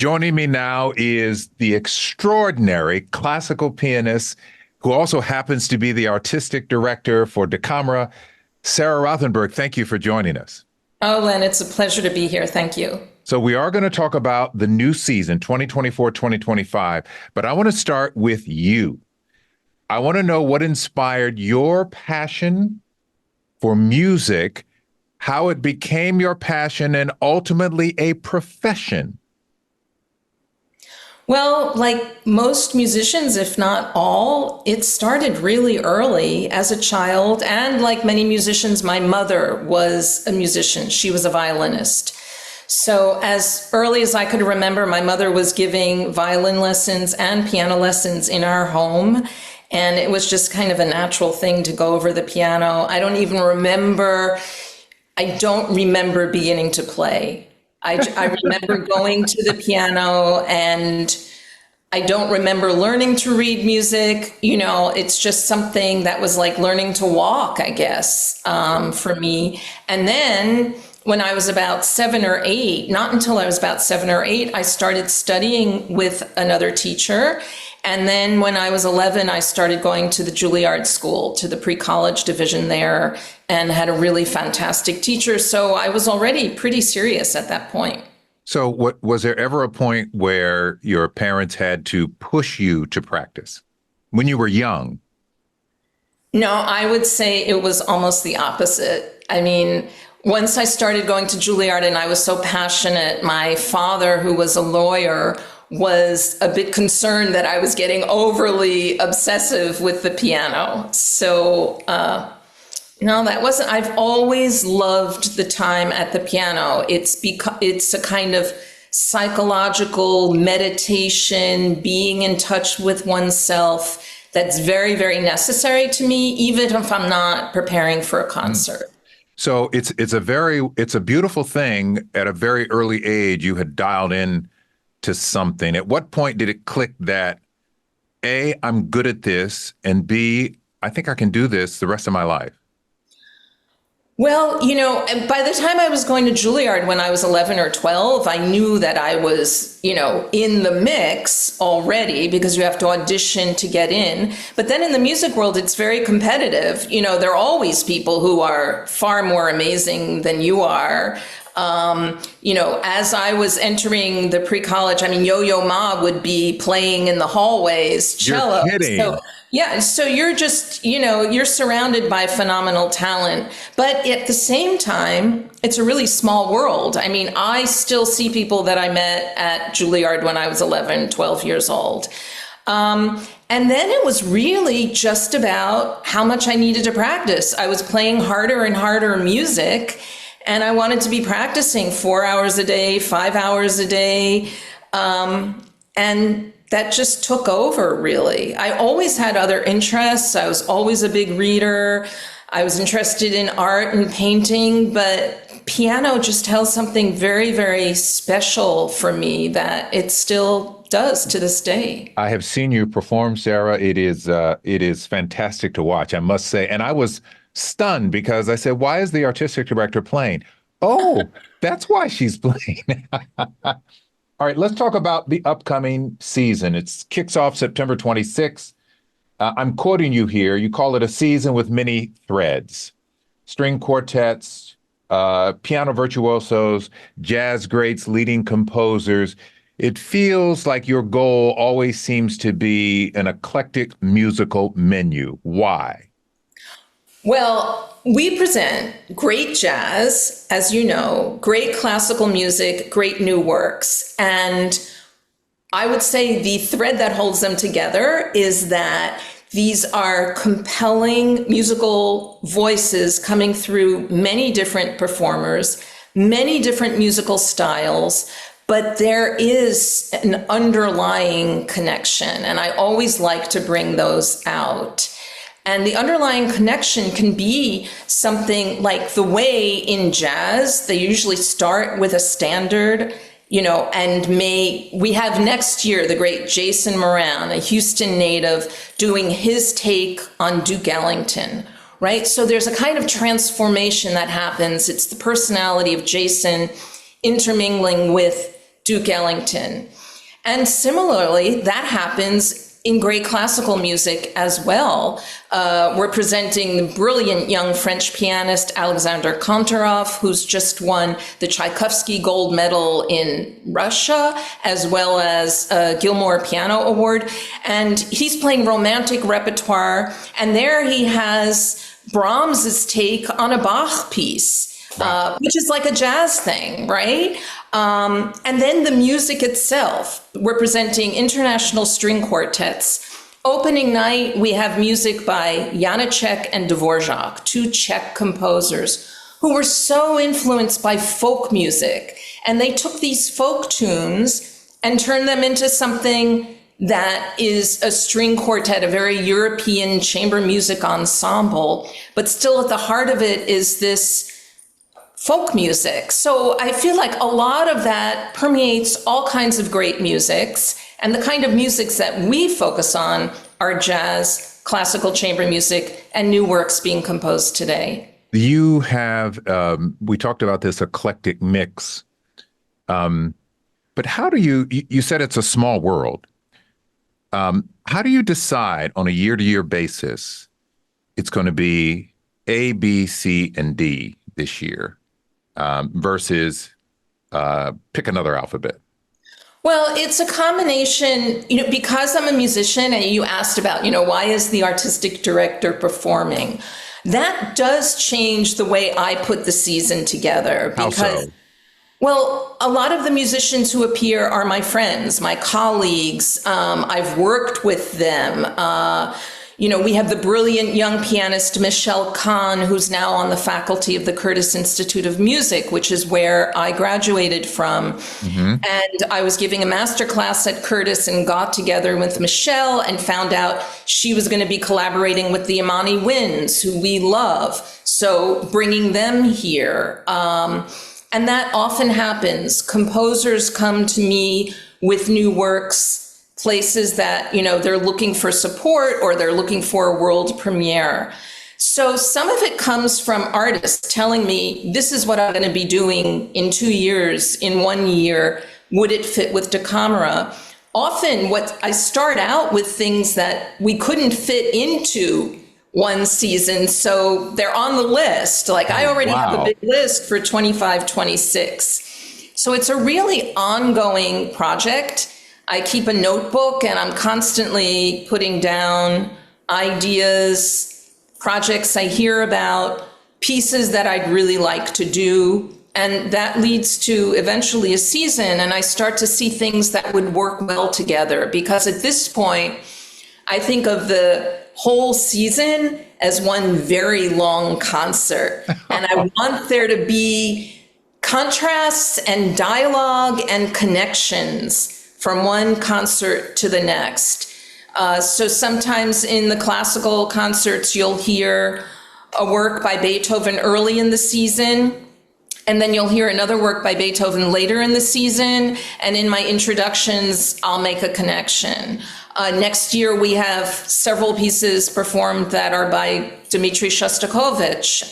Joining me now is the extraordinary classical pianist who also happens to be the artistic director for Dacamera, Sarah Rothenberg. Thank you for joining us. Oh, Len, it's a pleasure to be here. Thank you. So we are going to talk about the new season, 2024-2025, but I want to start with you. I want to know what inspired your passion for music, how it became your passion and ultimately a profession. Well, like most musicians, if not all, it started really early as a child. And like many musicians, my mother was a musician. She was a violinist. So as early as I could remember, my mother was giving violin lessons and piano lessons in our home. And it was just kind of a natural thing to go over the piano. I don't remember beginning to play. I remember going to the piano, and I don't remember learning to read music. You know, it's just something that was like learning to walk, I guess, for me. And then when I was about 7 or 8, not until I was about 7 or 8, I started studying with another teacher. And then when I was 11, I started going to the Juilliard School, to the pre-college division there, and had a really fantastic teacher. So I was already pretty serious at that point. So was there ever a point where your parents had to push you to practice when you were young? No, I would say it was almost the opposite. I mean, once I started going to Juilliard and I was so passionate, my father, who was a lawyer, was a bit concerned that I was getting overly obsessive with the piano. So, no, that wasn't, I've always loved the time at the piano. It's a kind of psychological meditation, being in touch with oneself that's very, very necessary to me, even if I'm not preparing for a concert. So it's a beautiful thing. At a very early age, you had dialed in to something. At what point did it click that A, I'm good at this, and B, I think I can do this the rest of my life? Well, you know, by the time I was going to Juilliard when I was 11 or 12, I knew that I was, you know, in the mix already, because you have to audition to get in. But then in the music world, it's very competitive. You know, there are always people who are far more amazing than you are. You know, as I was entering the pre-college, I mean, Yo-Yo Ma would be playing in the hallways, cello. You're kidding. So, yeah, so you're just, you know, you're surrounded by phenomenal talent. But at the same time, it's a really small world. I mean, I still see people that I met at Juilliard when I was 11, 12 years old. And then it was really just about how much I needed to practice. I was playing harder and harder music, and I wanted to be practicing 4 hours a day, 5 hours a day. And that just took over, really. I always had other interests. I was always a big reader. I was interested in art and painting, but piano just held something very, very special for me that it still does to this day. I have seen you perform, Sarah. It is fantastic to watch, I must say. And I was stunned because I said, why is the artistic director playing? Oh, that's why she's playing. All right, let's talk about the upcoming season. It kicks off September 26th. I'm quoting you here. You call it a season with many threads: string quartets, piano virtuosos, jazz greats, leading composers. It feels like your goal always seems to be an eclectic musical menu. Why? Well, we present great jazz, as you know, great classical music, great new works. And I would say the thread that holds them together is that these are compelling musical voices coming through many different performers, many different musical styles, but there is an underlying connection. And I always like to bring those out. And the underlying connection can be something like the way in jazz, they usually start with a standard, you know, and we have next year the great Jason Moran, a Houston native, doing his take on Duke Ellington, right? So there's a kind of transformation that happens. It's the personality of Jason intermingling with Duke Ellington. And similarly, that happens in great classical music as well. We're presenting the brilliant young French pianist Alexander Kantorov, who's just won the Tchaikovsky Gold Medal in Russia, as well as a Gilmore Piano Award. And he's playing romantic repertoire. And there he has Brahms's take on a Bach piece. Which is like a jazz thing, right? And then the music itself. We're presenting international string quartets. Opening night, we have music by Janacek and Dvorak, two Czech composers who were so influenced by folk music. And they took these folk tunes and turned them into something that is a string quartet, a very European chamber music ensemble. But still at the heart of it is this folk music. So I feel like a lot of that permeates all kinds of great musics, and the kind of musics that we focus on are jazz, classical chamber music, and new works being composed today. You have, we talked about this eclectic mix, but how do you said it's a small world. How do you decide on a year-to-year basis it's going to be A, B, C, and D this year? Versus pick another alphabet? Well, it's a combination, because I'm a musician and you asked about, why is the artistic director performing? That does change the way I put the season together. Because, how so? Well, a lot of the musicians who appear are my friends, my colleagues. I've worked with them. We have the brilliant young pianist Michelle Kahn, who's now on the faculty of the Curtis Institute of Music, which is where I graduated from. Mm-hmm. And I was giving a master class at Curtis and got together with Michelle and found out she was going to be collaborating with the Imani Winds, who we love. So bringing them here. And that often happens. Composers come to me with new works, places that, they're looking for support or they're looking for a world premiere. So some of it comes from artists telling me, this is what I'm going to be doing in 2 years, in 1 year. Would it fit with Dacamera? Often what I start out with things that we couldn't fit into one season, so they're on the list. Like I already have a big list for 25, 26. So it's a really ongoing project. I keep a notebook and I'm constantly putting down ideas, projects I hear about, pieces that I'd really like to do. And that leads to eventually a season. And I start to see things that would work well together. Because at this point, I think of the whole season as one very long concert. And I want there to be contrasts and dialogue and connections from one concert to the next. So sometimes in the classical concerts, you'll hear a work by Beethoven early in the season, and then you'll hear another work by Beethoven later in the season. And in my introductions, I'll make a connection. Next year, we have several pieces performed that are by Dmitri Shostakovich.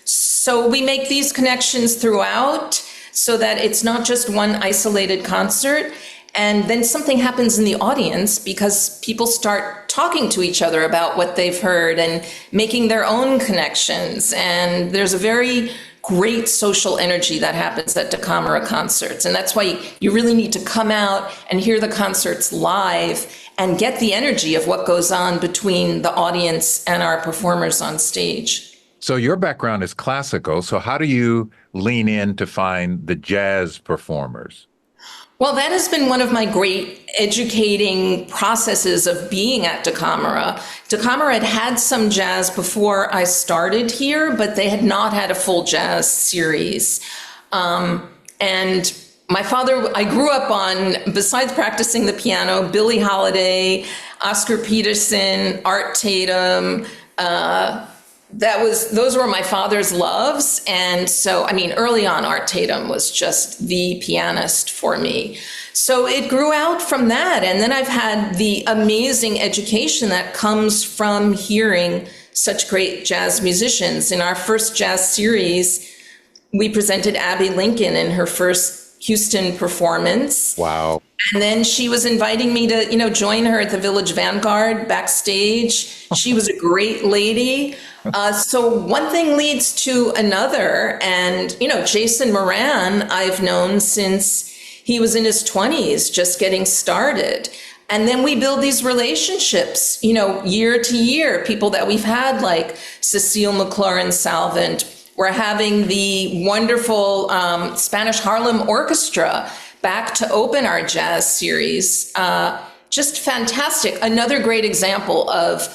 So we make these connections throughout, so that it's not just one isolated concert. And then something happens in the audience because people start talking to each other about what they've heard and making their own connections. And there's a very great social energy that happens at Dacamera concerts. And that's why you really need to come out and hear the concerts live and get the energy of what goes on between the audience and our performers on stage. So your background is classical. So how do you lean in to find the jazz performers? Well, that has been one of my great educating processes of being at Dacamera. Dacamera had had some jazz before I started here, but they had not had a full jazz series. And my father, I grew up on, besides practicing the piano, Billie Holiday, Oscar Peterson, Art Tatum, those were my father's loves. And so, early on, Art Tatum was just the pianist for me. So it grew out from that. And then I've had the amazing education that comes from hearing such great jazz musicians. In our first jazz series, we presented Abby Lincoln in her first Houston performance. Wow. And then she was inviting me to, join her at the Village Vanguard backstage. She was a great lady. So one thing leads to another. And, Jason Moran, I've known since he was in his 20s, just getting started. And then we build these relationships, year to year, people that we've had like Cecile McLaurin-Salvant. We're having the wonderful Spanish Harlem Orchestra back to open our jazz series. Just fantastic. Another great example of,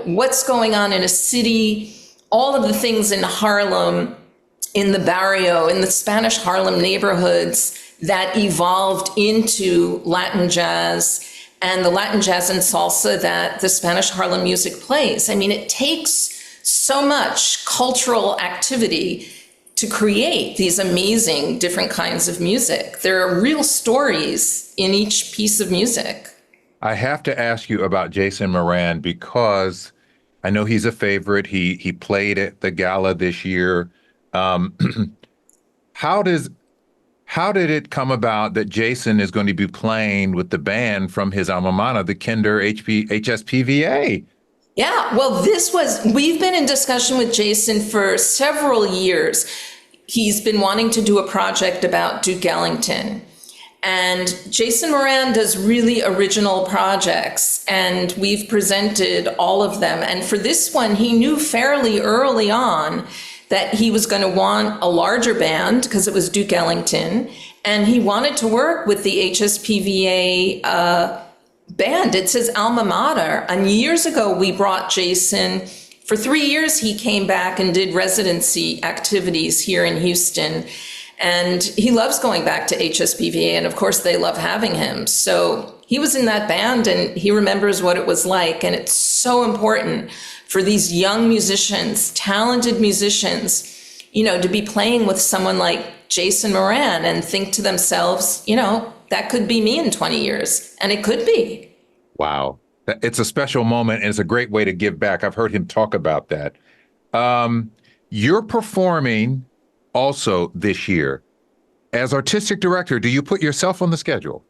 what's going on in a city, all of the things in Harlem, in the barrio, in the Spanish Harlem neighborhoods that evolved into Latin jazz and the Latin jazz and salsa that the Spanish Harlem music plays. I mean, it takes so much cultural activity to create these amazing different kinds of music. There are real stories in each piece of music. I have to ask you about Jason Moran because I know he's a favorite. He played at the gala this year. Um, how does how did it come about that Jason is going to be playing with the band from his alma mater, the Kinder HSPVA? Yeah, well, we've been in discussion with Jason for several years. He's been wanting to do a project about Duke Ellington. And Jason Moran does really original projects, and we've presented all of them. And for this one, he knew fairly early on that he was going to want a larger band because it was Duke Ellington, and he wanted to work with the HSPVA band. It's his alma mater. And years ago, we brought Jason. For 3 years, he came back and did residency activities here in Houston. And he loves going back to HSPVA, and of course they love having him. So he was in that band and he remembers what it was like. And it's so important for these young musicians, talented musicians, to be playing with someone like Jason Moran and think to themselves, that could be me in 20 years. And it could be. Wow. It's a special moment and it's a great way to give back. I've heard him talk about that. You're performing also this year. As artistic director, do you put yourself on the schedule?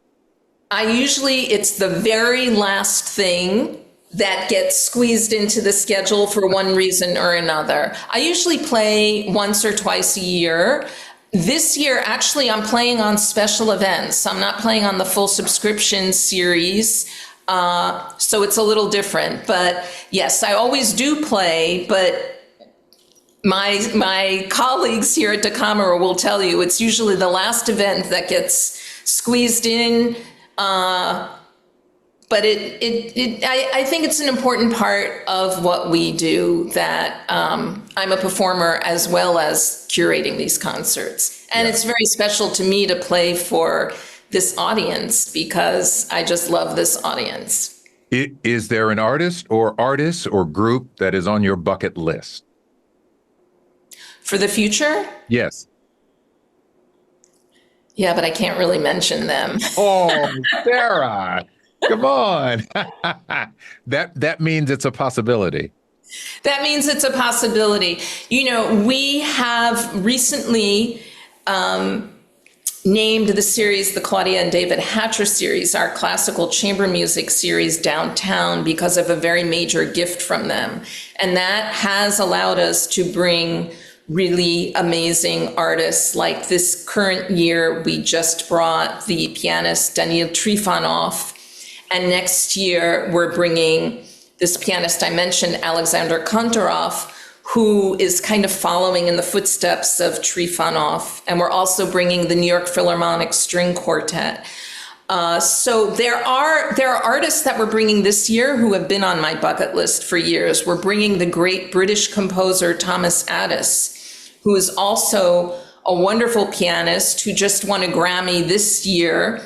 It's the very last thing that gets squeezed into the schedule for one reason or another. I usually play once or twice a year. This year, actually, I'm playing on special events. I'm not playing on the full subscription series. So it's a little different. But yes, I always do play, but my colleagues here at Dacamera will tell you it's usually the last event that gets squeezed in. But I think it's an important part of what we do that I'm a performer as well as curating these concerts. And It's very special to me to play for this audience because I just love this audience. Is there an artist or artists or group that is on your bucket list? For the future? Yes. Yeah, but I can't really mention them. Oh, Sarah, come on. That means it's a possibility. That means it's a possibility. We have recently named the series the Claudia and David Hatcher series, our classical chamber music series downtown, because of a very major gift from them. And that has allowed us to bring really amazing artists. Like this current year, we just brought the pianist Daniil Trifonov. And next year, we're bringing this pianist I mentioned, Alexander Kantorov, who is kind of following in the footsteps of Trifonov. And we're also bringing the New York Philharmonic String Quartet. So there are artists that we're bringing this year who have been on my bucket list for years. We're bringing the great British composer Thomas Addis, who is also a wonderful pianist who just won a Grammy this year.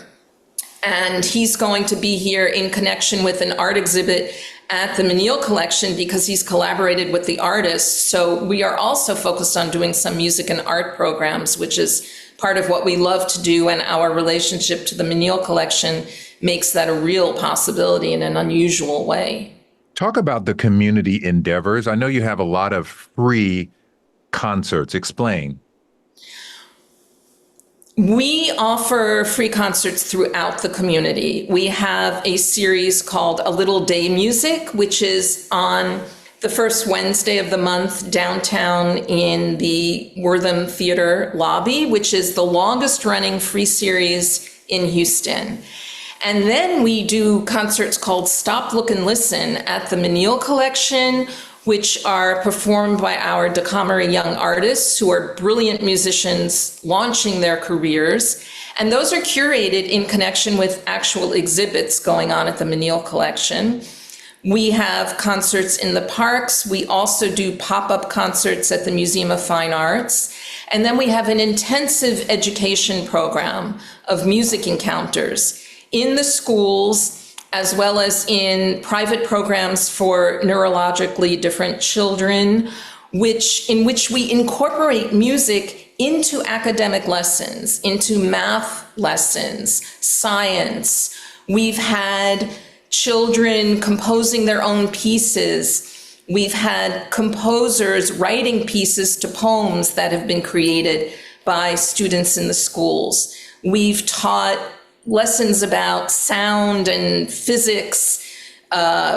And he's going to be here in connection with an art exhibit at the Menil Collection because he's collaborated with the artists. So we are also focused on doing some music and art programs, which is part of what we love to do, and our relationship to the Menil Collection makes that a real possibility in an unusual way. Talk about the community endeavors. I know you have a lot of free concerts. Explain. We offer free concerts throughout the community. We have a series called A Little Day Music, which is on the first Wednesday of the month downtown in the Wortham Theater lobby, which is the longest running free series in Houston. And then we do concerts called Stop, Look, and Listen at the Menil Collection, which are performed by our Dacamera young artists who are brilliant musicians launching their careers. And those are curated in connection with actual exhibits going on at the Menil Collection. We have concerts in the parks. We also do pop-up concerts at the Museum of Fine Arts. And then we have an intensive education program of music encounters in the schools, as well as in private programs for neurologically different children, in which we incorporate music into academic lessons, into math lessons, science. We've had children composing their own pieces. We've had composers writing pieces to poems that have been created by students in the schools. We've taught lessons about sound and physics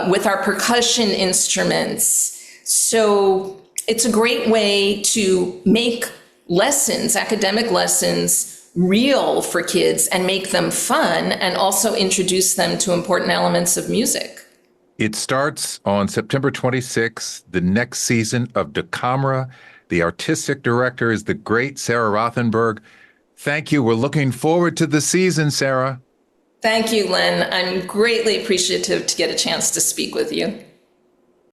with our percussion instruments. So it's a great way to make lessons, academic lessons, real for kids and make them fun, and also introduce them to important elements of music. It starts on September 26th, the next season of Dacamera. The artistic director is the great Sarah Rothenberg. Thank you. We're looking forward to the season, Sarah. Thank you, Lynn. I'm greatly appreciative to get a chance to speak with you.